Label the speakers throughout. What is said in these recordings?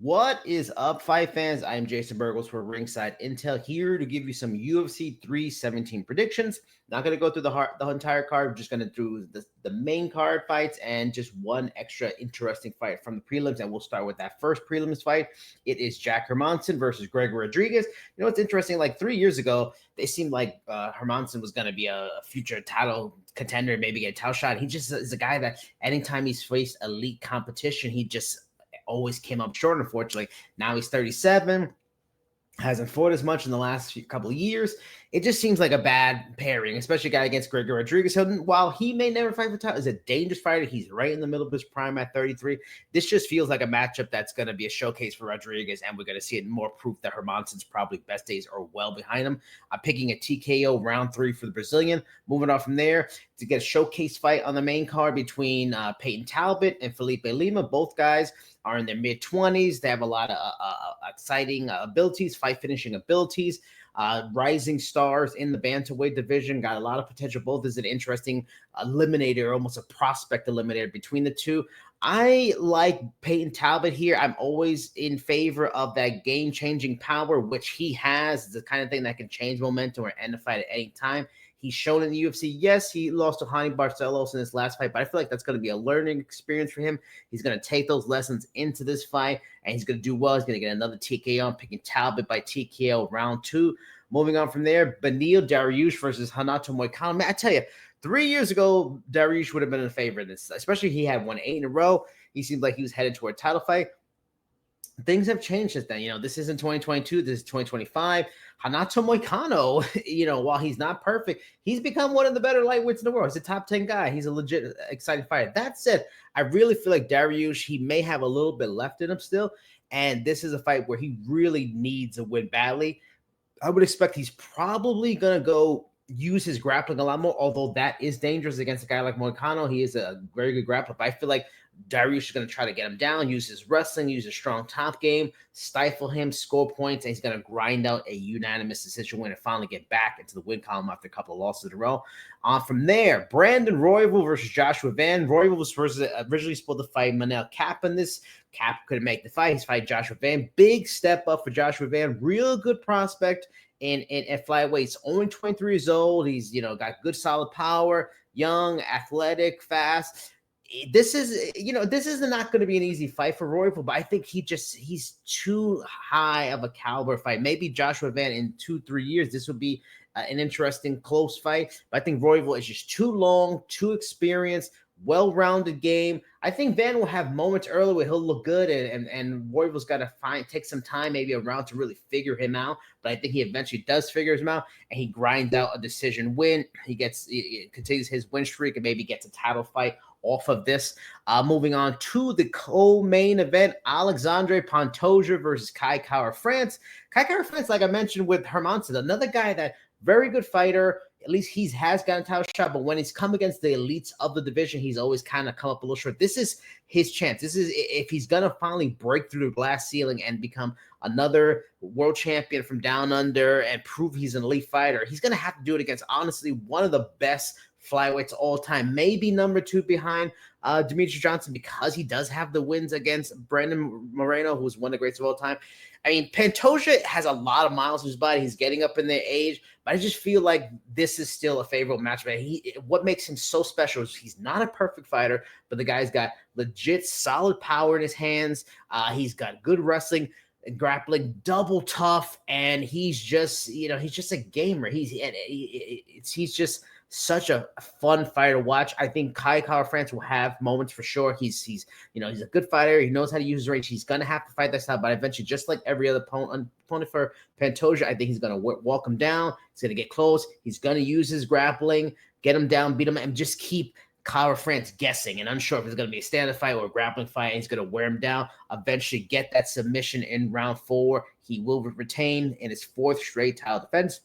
Speaker 1: What is up, fight fans? I am Jason Burgos for Ringside Intel, here to give you some UFC 317 predictions. Not going to go through the entire card. We're just going to do the main card fights and just one extra interesting fight from the prelims. And we'll start with that first prelims fight. It is Jack Hermansson versus Gregor Rodriguez. You know what's interesting? Like 3 years ago, they seemed like Hermansson was going to be a future title contender, maybe get a title shot. He just is a guy that anytime he's faced elite competition, he just always came up short, unfortunately. Now he's 37, hasn't fought as much in the last couple of years. It just seems like a bad pairing, especially a guy against Gregor Rodriguez. So while he may never fight for title, is a dangerous fighter. He's right in the middle of his prime at 33. This just feels like a matchup that's going to be a showcase for Rodriguez, and we're going to see it more proof that Hermansson's probably best days are well behind him. I'm picking a TKO round 3 for the Brazilian. Moving on from there to get a showcase fight on the main card between Peyton Talbot and Felipe Lima. Both guys are in their mid-20s. They have a lot of exciting abilities, fight finishing abilities. Rising stars in the bantamweight division, got a lot of potential. Both is an interesting eliminator, almost a prospect eliminator between the two. I like Peyton Talbot here. I'm always in favor of that game-changing power, which he has. It's the kind of thing that can change momentum or end a fight at any time. He's shown in the UFC. Yes, he lost to Hani Barcelos in his last fight, but I feel like that's going to be a learning experience for him. He's going to take those lessons into this fight, and he's going to do well. He's going to get another TKO. I'm picking Talbot by TKO round 2. Moving on from there, Beneil Dariush versus Renato Moicano. Man, I tell you, 3 years ago, Dariush would have been in favor of this, especially he had won 8 in a row. He seemed like he was headed toward a title fight. Things have changed since then. This isn't 2022. This is 2025. Renato Moicano, while he's not perfect, he's become one of the better lightweights in the world. He's a top 10 guy. He's a legit exciting fighter. That said, I really feel like Dariush, he may have a little bit left in him still. And this is a fight where he really needs a win badly. I would expect he's probably going to go use his grappling a lot more, although that is dangerous against a guy like Moicano. He is a very good grappler, but I feel like Dariush is going to try to get him down, use his wrestling, use a strong top game, stifle him, score points, and he's going to grind out a unanimous decision win and finally get back into the win column after a couple of losses in a row. From there, Brandon Royval versus Joshua Van. Royval was originally supposed to fight Manel Kape in this. Kape couldn't make the fight. He's fighting Joshua Van. Big step up for Joshua Van. Real good prospect at flyweight. He's only 23 years old. He's got good solid power, young, athletic, fast. This is not going to be an easy fight for Royval, but I think he's too high of a caliber fight. Maybe Joshua Van in 2-3 years, this would be an interesting close fight. But I think Royval is just too long, too experienced, well-rounded game. I think Van will have moments early where he'll look good, and Royval's got to take some time, maybe a round to really figure him out. But I think he eventually does figure him out, and he grinds out a decision win. He continues his win streak and maybe gets a title fight off of this. Moving on to the co-main event, Alexandre Pantoja versus Kai Kara-France. Kai Kara-France, like I mentioned with Hermansson, another guy that very good fighter. At least he has gotten a title shot, but when he's come against the elites of the division, he's always kind of come up a little short. This is his chance. This is if he's going to finally break through the glass ceiling and become another world champion from down under and prove he's an elite fighter, he's going to have to do it against, honestly, one of the best flyweights all time, maybe number 2 behind Demetrius Johnson, because he does have the wins against Brandon Moreno, who's one of the greats of all time. I mean, Pantoja has a lot of miles in his body. He's getting up in their age, but I just feel like this is still a favorable match. What makes him so special is he's not a perfect fighter, but the guy's got legit solid power in his hands. He's got good wrestling and grappling, double tough, and he's just a gamer. He's just such a fun fighter to watch. I think Kai Kara-France will have moments for sure. He's a good fighter. He knows how to use his range. He's going to have to fight that style, but eventually, just like every other opponent for Pantoja, I think he's going to walk him down. He's going to get close. He's going to use his grappling, get him down, beat him, and just keep Kara-France guessing and unsure if it's going to be a standard fight or a grappling fight. And he's going to wear him down, eventually get that submission in round 4. He will retain in his 4th straight title defense.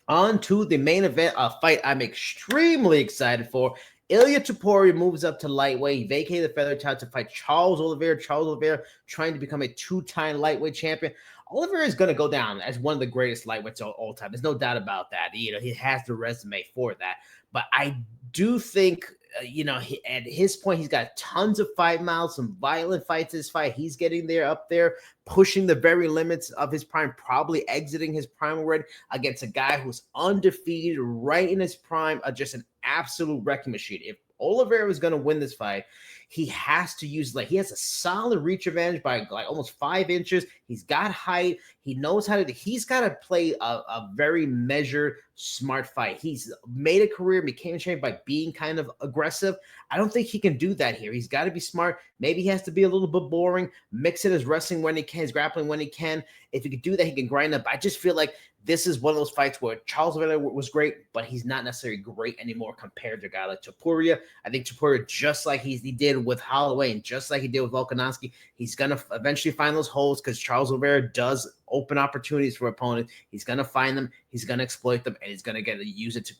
Speaker 1: On to the main event, a fight I'm extremely excited for. Ilia Topuria moves up to lightweight. He vacated the featherweight title to fight Charles Oliveira. Charles Oliveira trying to become a 2-time lightweight champion. Oliveira is going to go down as one of the greatest lightweights of all time. There's no doubt about that. He has the resume for that. But I do think at his point, he's got tons of fight miles, some violent fights in his fight. He's getting there up there, pushing the very limits of his prime, probably exiting his prime already against a guy who's undefeated, right in his prime, just an absolute wrecking machine. If Oliveira was going to win this fight, he has to use, like, he has a solid reach advantage by like almost 5 inches. He's got height. He knows how to, he's got to play a very measured, smart fight. He's made a career, became a champion by being kind of aggressive. I don't think he can do that here. He's got to be smart. Maybe he has to be a little bit boring, mix in his wrestling when he can, his grappling when he can. If he could do that, he can grind up. I just feel like this is one of those fights where Charles Oliveira was great, but he's not necessarily great anymore compared to a guy like Topuria. I think Topuria, just like he did with Holloway and just like he did with Volkanovski, he's going to eventually find those holes because Charles Oliveira does open opportunities for opponents. He's going to find them, he's going to exploit them, and he's going to use it to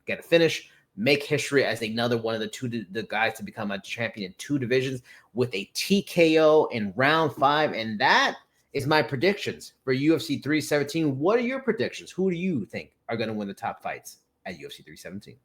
Speaker 1: get a finish, make history as another one of the guys to become a champion in 2 divisions with a TKO in round 5. And that is my predictions for UFC 317. What are your predictions? Who do you think are going to win the top fights at UFC 317?